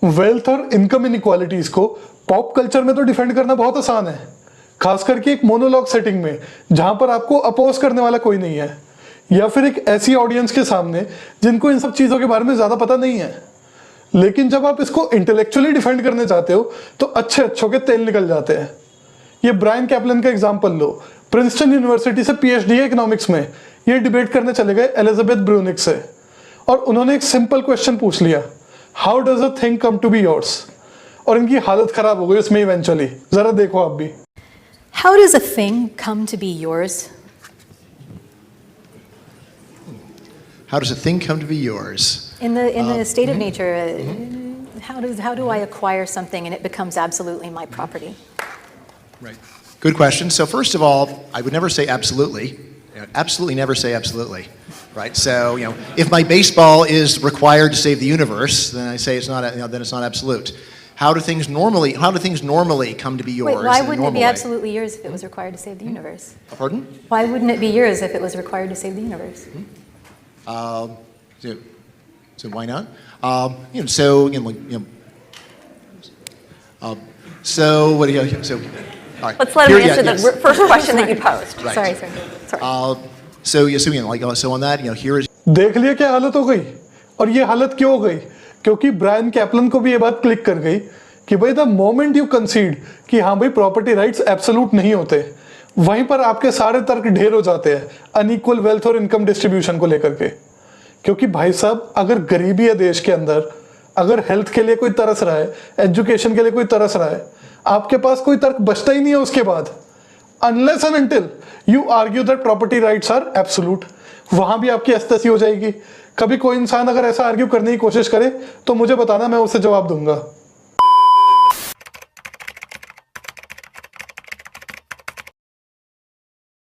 Wealth और income inequalities को pop culture में तो डिफेंड करना बहुत आसान है, खास करके एक मोनोलॉग सेटिंग में जहां पर आपको अपोज करने वाला कोई नहीं है, या फिर एक ऐसी ऑडियंस के सामने जिनको इन सब चीजों के बारे में ज्यादा पता नहीं है। लेकिन जब आप इसको इंटेलेक्चुअली डिफेंड करने चाहते हो तो अच्छे अच्छों के तेल निकल जाते हैं। ये ब्रायन कैपलन का एग्जाम्पल लो। प्रिंसटन यूनिवर्सिटी से पीएचडी इकोनॉमिक्स में ये डिबेट करने चले गए एलिजाबेथ ब्रूनिक से, और उन्होंने एक सिंपल क्वेश्चन पूछ लिया, how does a thing come to be yours, और इनकी हालत खराब हो गई उसमें इवेंचुअली। जरा देखो आप भी। How does a thing come to be yours? How does a thing come to be yours? In the state of nature, how do I acquire something and it becomes absolutely my property? Right. Good question. So first of all, I would never say absolutely. Absolutely never say absolutely. Right. So, if my baseball is required to save the universe, then I say it's not. Then it's not absolute. How do things normally come to be yours? Wait, why wouldn't it be absolutely yours if it was required to save the universe? Pardon? Why wouldn't it be yours if it was required to save the universe? So why not? So what do you? So. All right. Let's let him answer the first question that you posed. Right. Sorry. So on that, here is. देख लिया क्या हालत हो गई, और ये हालत क्यों हो गई? क्योंकि ब्रायन कैपलन को भी ये बात क्लिक कर गई कि भाई द मोमेंट यू कंसीड कि हाँ भाई प्रॉपर्टी राइट्स एब्सोल्यूट नहीं होते, वहीं पर आपके सारे तर्क ढेर हो जाते हैं अनइक्वल वेल्थ और इनकम डिस्ट्रीब्यूशन को लेकर के। क्योंकि भाई साहब, अगर गरीबी है देश के अंदर, अगर हेल्थ के लिए कोई तरस रहा है, एजुकेशन के लिए कोई तरस रहा है, आपके पास कोई तर्क बचता ही नहीं है उसके बाद, unless and until you argue that property rights are absolute. वहां भी आपकी एस्तसी हो जाएगी। कभी कोई इंसान अगर ऐसा आर्ग्यू करने की कोशिश करे तो मुझे बताना, मैं उसे जवाब दूंगा।